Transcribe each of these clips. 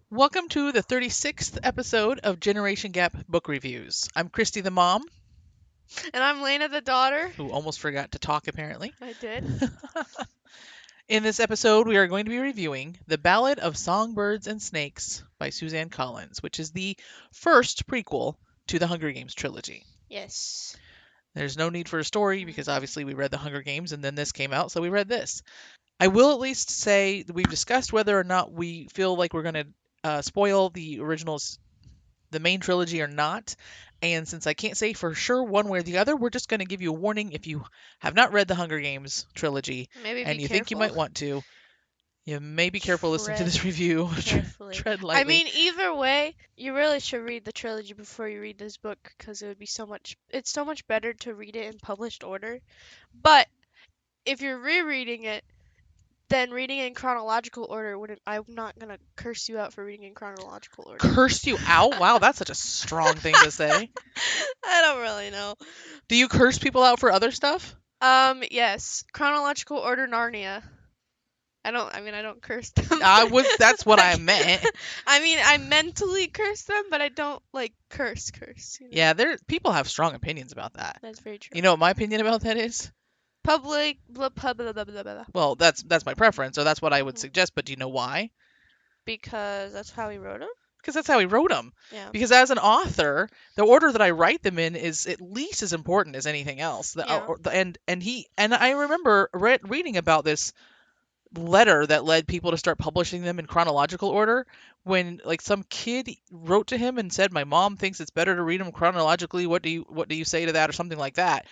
Welcome to the 36th episode of Generation Gap Book Reviews. I'm Christy the mom, And I'm Lena the daughter. who almost forgot to talk apparently. I did. In this episode, we are going to be reviewing The Ballad of Songbirds and Snakes by Suzanne Collins, which is the first prequel to the Hunger Games trilogy. Yes. There's no need for a story because obviously we read the Hunger Games and then this came out, so we read this. I will at least say that we've discussed whether or not we feel like we're going to spoil the originals, the main trilogy, or not. And since I can't say for sure one way or the other, we're just going to give you a warning. If you have not read the Hunger Games trilogy Maybe and be you think you careful. might want to, you may be careful listening to this Tread review. carefully. Tread lightly. I mean, either way, you really should read the trilogy before you read this book because it would be it's so much better to read it in published order. But if you're rereading it, then reading it in chronological order wouldn't. I'm not gonna curse you out for reading in chronological order. Curse you out? Wow, that's such a strong thing to say. I don't really know. Do you curse people out for other stuff? Yes. Chronological order Narnia. I don't curse them. That's what I meant. I mean, I mentally curse them, but I don't like curse. You know? Yeah, people have strong opinions about that. That's very true. You know what my opinion about that is? Public blah blah blah blah blah blah. Well, that's my preference, or that's what I would Mhm. suggest. But do you know why? Because that's how he wrote them. Because that's how he wrote them. Yeah. Because as an author, the order that I write them in is at least as important as anything else. Yeah. And I remember reading about this letter that led people to start publishing them in chronological order when like some kid wrote to him and said, my mom thinks it's better to read them chronologically. What do you say to that, or something like that?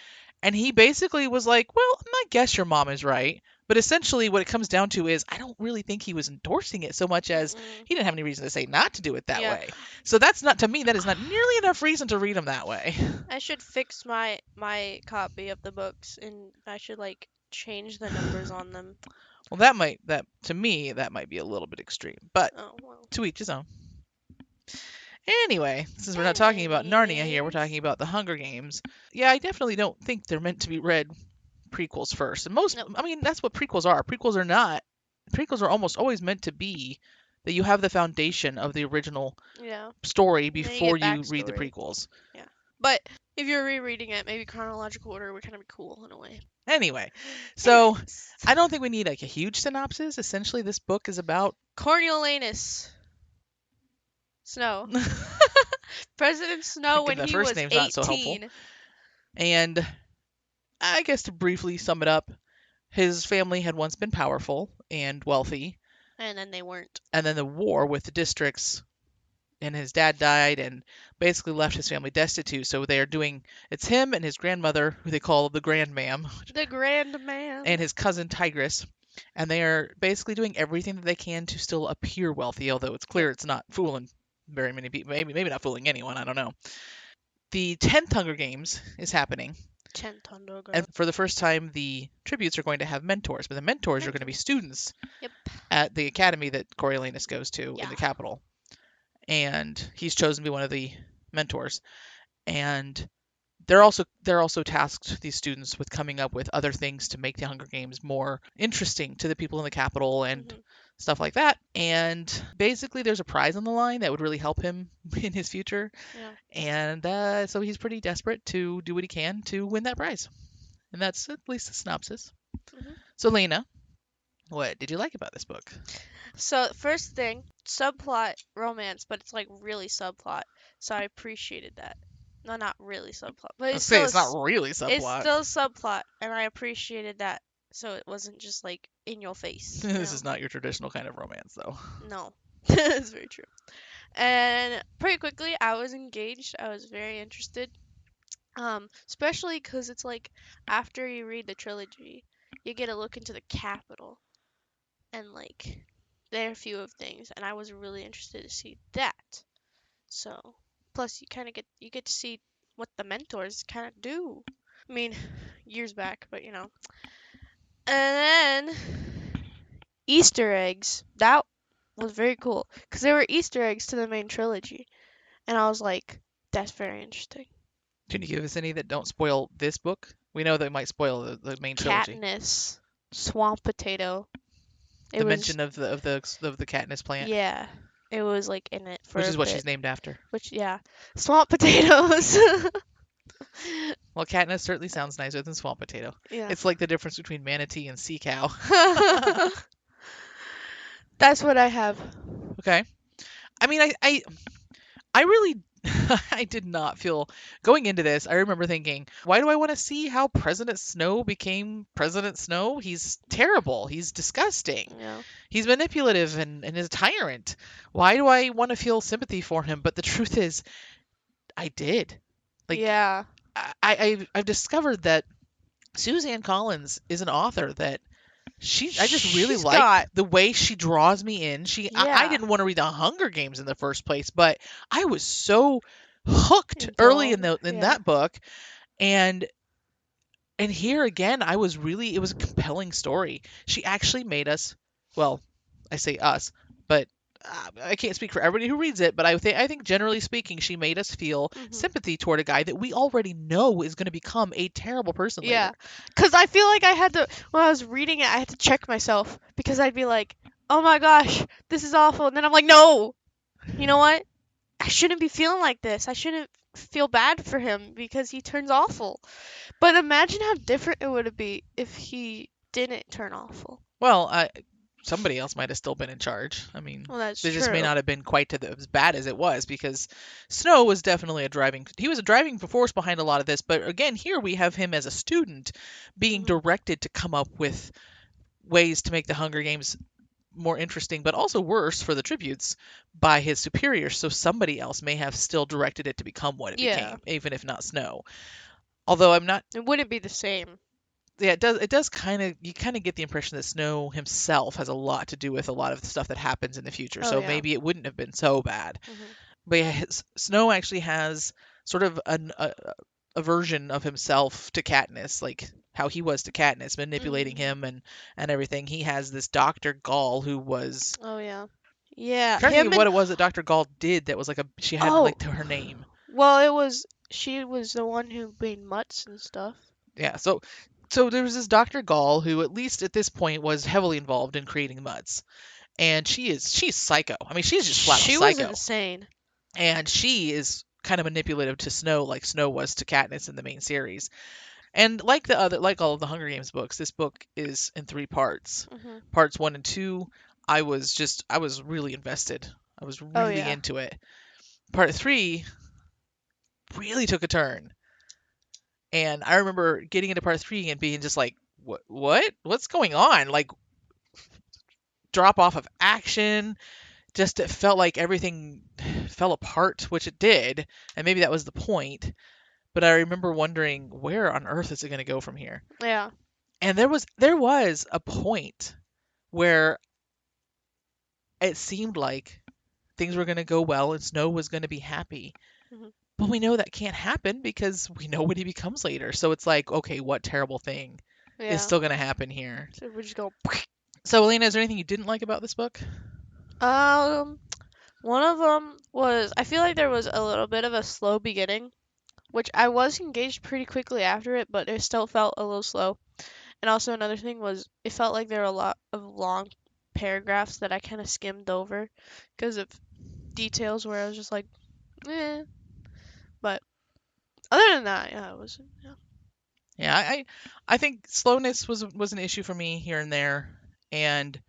And he basically was like, well, I guess your mom is right. But essentially what it comes down to is I don't really think he was endorsing it so much as Mm-mm. he didn't have any reason to say not to do it that Yeah. way. So that's not, to me, that is not nearly enough reason to read them that way. I should fix my copy of the books, and I should like change the numbers on them. Well, to me, that might be a little bit extreme, but Oh well. to each his own. Anyway, since we're not talking about Narnia here, we're talking about the Hunger Games. Yeah, I definitely don't think they're meant to be read prequels first. And Nope. I mean, that's what prequels are. Prequels are almost always meant to be that you have the foundation of the original Yeah. story then you before get you read the backstory. prequels. Yeah. But if you're rereading it, maybe chronological order would kind of be cool in a way. Anyway, so Anyways. I don't think we need like a huge synopsis. Essentially, this book is about Coriolanus Snow. President Snow Thinking when the he first was name's not so helpful. 18. And I guess to briefly sum it up, his family had once been powerful and wealthy, And then they weren't. and then the war with the districts, and his dad died and basically left his family destitute. So it's him and his grandmother, who they call the Grandmam, The Grand Man. and his cousin Tigress, and they are basically doing everything that they can to still appear wealthy, although it's clear it's not fooling very many people, maybe not fooling anyone, I don't know. The 10th Hunger Games is happening. And for the first time, the tributes are going to have mentors, but the mentors are going to be students Yep. at the academy that Coriolanus goes to in Yeah. the capital. And he's chosen to be one of the mentors. And they're also tasked, these students, with coming up with other things to make the Hunger Games more interesting to the people in the capital and stuff like that. And basically, there's a prize on the line that would really help him in his future. Yeah. And so he's pretty desperate to do what he can to win that prize. And that's at least the synopsis. Mhm. So, Lena, what did you like about this book? So first thing, subplot romance, but it's like really subplot. So I appreciated that. No, not really subplot, but I'd say it's not really subplot. It's still subplot, and I appreciated that. So it wasn't just like in your face. This is not your traditional kind of romance, though. No, that's very true. And pretty quickly, I was engaged. I was very interested. Especially because it's like after you read the trilogy, you get a look into the capital, and like there are a few of things, and I was really interested to see that. So, plus you kind of get to see what the mentors kind of do. I mean, years back, but you know. And then Easter eggs. That was very cool because there were Easter eggs to the main trilogy, and I was like, that's very interesting. Can you give us any that don't spoil this book? We know they might spoil the main trilogy. Katniss, swamp potato. The mention of the Katniss plant. Yeah, It was like in it for which a is what bit. she's named after. Which yeah, swamp potatoes. Well, Katniss certainly sounds nicer than swamp potato. Yeah. It's like the difference between manatee and sea cow. That's what I have. Okay. I mean, I really I did not feel going into this. I remember thinking, why do I want to see how President Snow became President Snow? He's terrible. He's disgusting. Yeah. He's manipulative and is a tyrant. Why do I want to feel sympathy for him? But the truth is, I did. Like Yeah. I've discovered that Suzanne Collins is an author that I just really She's like got the way she draws me in. I yeah, didn't want to read the Hunger Games in the first place, but I was so hooked early involved. in Yeah. that book, and here again I was really, it was a compelling story. She actually made us, well, I say us, but I can't speak for everybody who reads it, but I think generally speaking, she made us feel Mhm. sympathy toward a guy that we already know is going to become a terrible person later. Yeah. Cuz I feel like I had to when I was reading it, I had to check myself because I'd be like, "Oh my gosh, this is awful." And then I'm like, "No. You know what? I shouldn't be feeling like this. I shouldn't feel bad for him because he turns awful." But imagine how different it would be if he didn't turn awful. Well, somebody else might have still been in charge. I mean, Well, that's they just may true. not have been quite as bad as it was, because Snow was definitely he was a driving force behind a lot of this. But again, here we have him as a student being Mhm. directed to come up with ways to make the Hunger Games more interesting, but also worse for the tributes by his superiors. So somebody else may have still directed it to become what it Yeah. became, even if not Snow. Although I'm not, It wouldn't be the same. yeah, it does kind of, you kind of get the impression that Snow himself has a lot to do with a lot of the stuff that happens in the future. Oh So yeah. maybe it wouldn't have been so bad. Mhm. But yeah, Snow actually has sort of a version of himself to Katniss, like how he was to Katniss, manipulating Mhm. him and everything. He has this Dr. Gall who was, Oh yeah. Yeah, trying to think him of and what it was that Dr. Gall did that was like she had oh, like to her name. well, it was she was the one who made mutts and stuff. Yeah, so there was this Dr. Gall who, at least at this point, was heavily involved in creating mutts. And she's psycho. I mean, she's just flat out She was psycho. insane. And she is kind of manipulative to Snow, like Snow was to Katniss in the main series. And like all of the Hunger Games books, this book is in three parts. Mhm. Parts 1 and 2, I was really invested. I was Oh really yeah. into it. Part 3 really took a turn. And I remember getting into part 3 and being just like, what's going on? Like, drop off of action, just it felt like everything fell apart, which it did, and maybe that was the point. But I remember wondering, where on earth is it going to go from here? Yeah. And there was a point where it seemed like things were going to go well and Snow was going to be happy. Mhm. But we know that can't happen because we know what he becomes later. So it's like, okay, what terrible thing is Yeah. still going to happen here? So we're just going. So, Elena, is there anything you didn't like about this book? Um, one of them was I feel like there was a little bit of a slow beginning, which I was engaged pretty quickly after it, but it still felt a little slow. And also another thing was it felt like there were a lot of long paragraphs that I kind of skimmed over because of details where I was just like, eh. But other than that, yeah, it was. Yeah. Yeah, I think slowness was an issue for me here and there, and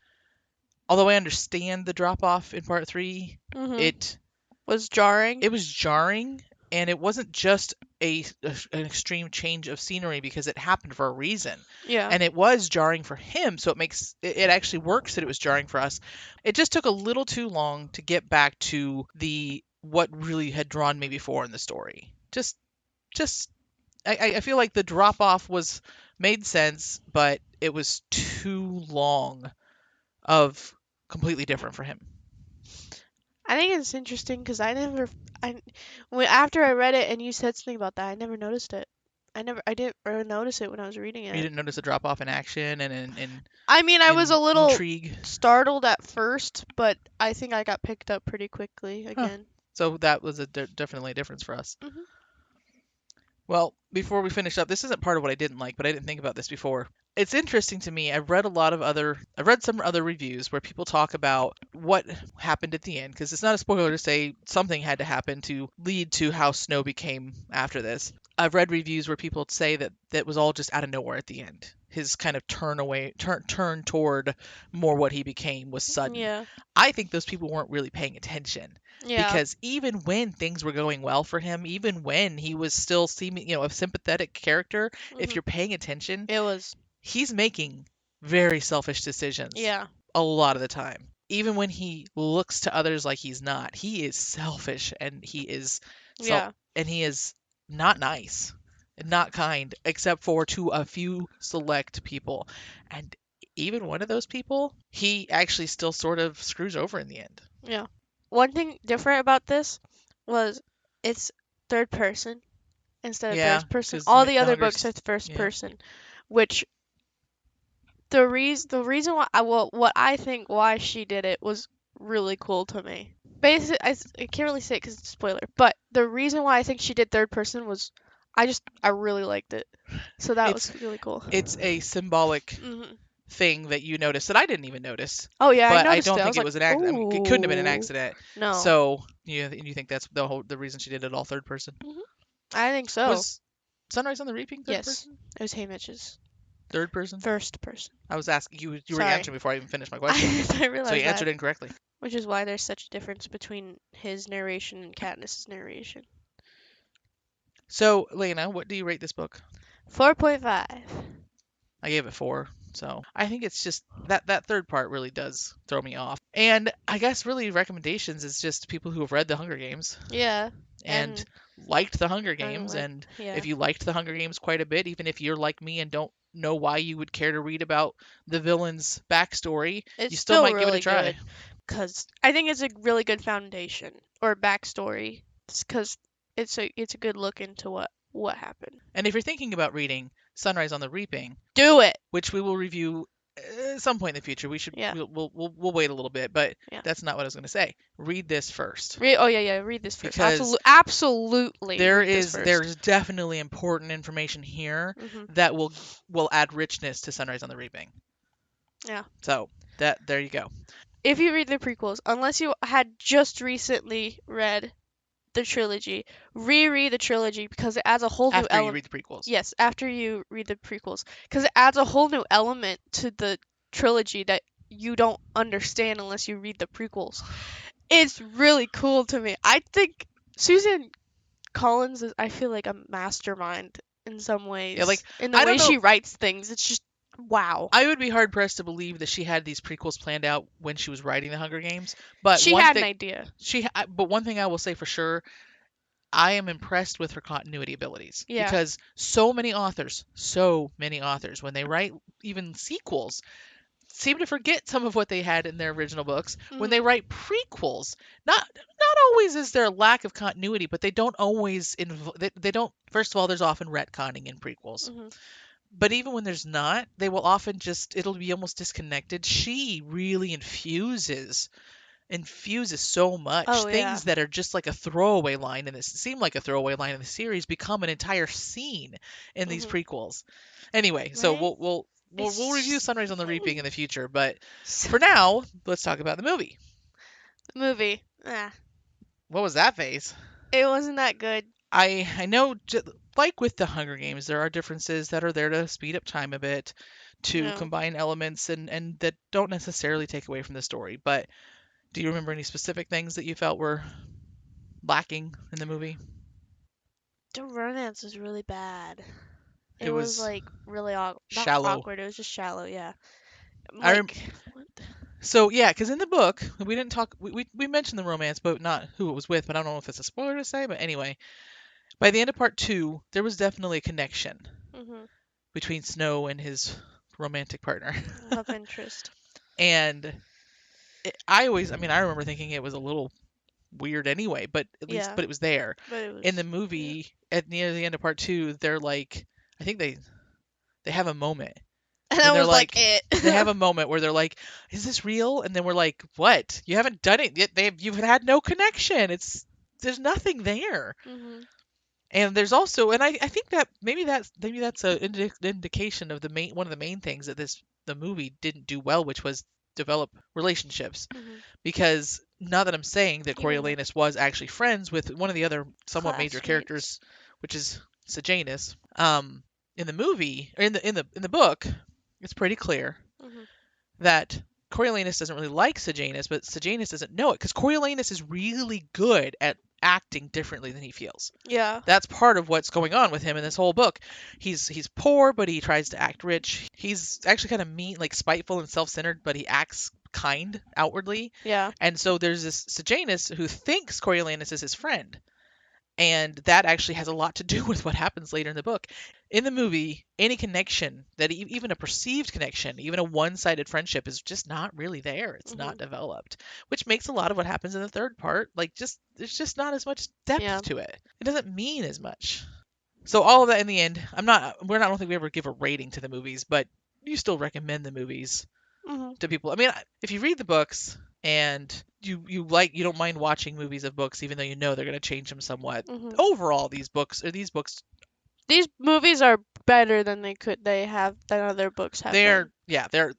although I understand the drop off in part 3, Mhm. it Was jarring. it was jarring, and it wasn't just an extreme change of scenery, because it happened for a reason. Yeah. And it was jarring for him, so it actually works that it was jarring for us. It just took a little too long to get back to the what really had drawn me before in the story. Just I feel like the drop off was made sense, but it was too long of completely different for him. I think it's interesting because I, after I read it and you said something about that, I never noticed it. I didn't really notice it when I was reading You it. didn't notice a drop off in action and I mean, I was a in little intrigue. startled at first, but I think I got picked up pretty quickly Huh. again. So that was definitely a difference for us. Mhm. Well, before we finish up, this isn't part of what I didn't like, but I didn't think about this before. it's interesting to me. I've read some other reviews where people talk about what happened at the end, because it's not a spoiler to say something had to happen to lead to how Snow became after this. I've read reviews where people say that that was all just out of nowhere at the end. His kind of turn toward more what he became was sudden. Yeah. I think those people weren't really paying attention, Yeah. because even when things were going well for him, even when he was still seeming, a sympathetic character, if Mhm. you're paying attention, It was. he's making very selfish decisions Yeah. a lot of the time. Even when he looks to others like he's not, he is selfish, and Yeah. he is not nice and not kind, except for to a few select people. And even one of those people, he actually still sort of screws over in the end. Yeah. One thing different about this was it's third person instead of Yeah, first person. because All the the other books are hunger's first yeah. person, which the reason why what I think why she did it was really cool to me. Basically, I can't really say it because it's a spoiler, but the reason why I think she did third person was I really liked it, so that It's was really cool. it's a symbolic Mhm. thing that you noticed that I didn't even notice. Oh yeah, I But I noticed don't it. I think was it like, was an accident. I mean, it couldn't have been an ooh, accident. no. So you think that's the reason she did it all third person? Mhm. I think so. Was Sunrise on the Reaping third Yes, person? it was Haymitch's Third person? first person. I was asking you. You were Sorry, answering before I even finished my question. I So you realized answered that, incorrectly. which is why there's such a difference between his narration and Katniss's narration. So Lena, what do you rate this book? 4.5. I gave it 4. So I think it's just that third part really does throw me off. And I guess really recommendations is just people who have read the Hunger Games Yeah, and and liked the Hunger I'm Games. like, And yeah, if you liked the Hunger Games quite a bit, even if you're like me and don't know why you would care to read about the villain's backstory, it's you still still might give it a really try. good because I think it's a really good foundation or backstory because it's a good look into what happened. And if you're thinking about reading Sunrise on the Reaping, Do it. which we will review at some point in the future, Yeah, we'll wait a little bit, but yeah. that's not what I was going to say. Read this first, Oh yeah, yeah. Read this first. because Absolutely read this first. there's definitely important information here Mhm. that will add richness to Sunrise on the Reaping. Yeah. So there you go. If you read the prequels, unless you had just recently read the trilogy, reread the trilogy because it adds a whole new After you element. read the prequels. Yes, after you read the prequels, because it adds a whole new element to the trilogy that you don't understand unless you read the prequels. It's really cool to me. I think Suzanne Collins is, I feel like, a mastermind in some Yeah, like ways. In the I way don't know. she writes things, it's just wow. I would be hard pressed to believe that she had these prequels planned out when she was writing the Hunger Games. But She one had an thing idea. but one thing I will say for sure, I am impressed with her continuity abilities, Yeah. because so many authors, when they write even sequels, seem to forget some of what they had in their original books. When Mhm. they write prequels, not always is there a lack of continuity, but they don't always they don't. First of all, there's often retconning in prequels. Mhm. But even when there's not, they will often it'll be almost disconnected. She really infuses so much. Oh yeah. Things that are just like a throwaway line in this seem like a throwaway line in the series become an entire scene in these Mhm. prequels. Anyway, so Right? we'll review It's Sunrise on the Reaping in the future, but so, for now, let's talk about the movie. the movie. Ah, What was that face? it wasn't that good. I know, like with the Hunger Games, there are differences that are there to speed up time a bit, to No. combine elements and that don't necessarily take away from the story. But do you remember any specific things that you felt were lacking in the movie? The romance was really bad. It It was was like really not shallow. awkward. It was just shallow. Yeah. I rem- Like what? so yeah, because in the book we didn't talk. We mentioned the romance, but not who it was with. But I don't know if it's a spoiler to say. But anyway, by the end of part 2, there was definitely a connection Mhm. between Snow and his romantic partner. Love interest. And I mean, I remember thinking it was a little weird anyway, Yeah. but it was there. But it In the was yeah. movie, at near the end of part 2, they're like, I think they have a moment And when that they're was like like, it. they have a moment where they're like, "Is this real?" And then we're like, "What? You haven't done it yet. You've had no connection. There's nothing there." Mhm. And there's also, and I think that maybe that's a indication of one of the main things that the movie didn't do well, which was develop relationships. Hmm. Because not that I'm saying that Even like Coriolanus was actually friends with one of the other somewhat major classmates. characters, which is Sejanus. In the movie, or in the book, it's pretty clear Hmm. that Coriolanus doesn't really like Sejanus, but Sejanus doesn't know it because Coriolanus is really good at acting differently than he feels. Yeah. That's part of what's going on with him in this whole book. He's poor, but he tries to act rich. He's actually kind of mean, like spiteful and self-centered, but he acts kind outwardly. Yeah. And so there's this Sejanus who thinks Coriolanus is his friend, and that actually has a lot to do with what happens later in the book. In the movie, any connection even a perceived connection, even a one-sided friendship, is just not really there. It's not Hmm. developed, which makes a lot of what happens in the third part like just there's just not as much depth Yeah. to it. It doesn't mean as much. So all of that in the end, I don't think we ever give a rating to the movies, but you still recommend the movies Hmm. to people. I mean, if you read the books and you don't mind watching movies of books, even though you know they're going to change them somewhat. Hmm. Overall, these books, These movies are better than than other books have been. they're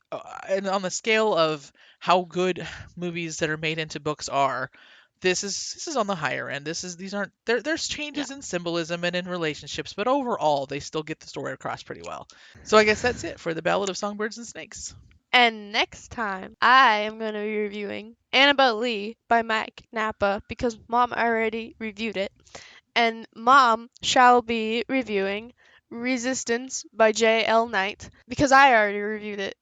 and on the scale of how good movies that are made into books are. This is on the higher end. These aren't there's Yeah. changes in symbolism and in relationships, but overall they still get the story across pretty well. So I guess that's it for the Ballad of Songbirds and Snakes. And next time, I am going to be reviewing Annabelle Lee by Mike Napa because Mom already reviewed it. And Mom shall be reviewing Resistance by J.L. Knight because I already reviewed it.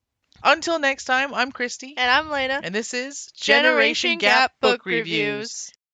Until next time, I'm Christy, And I'm Lena. and this is Generation Generation Gap Gap Book Book Reviews. Reviews.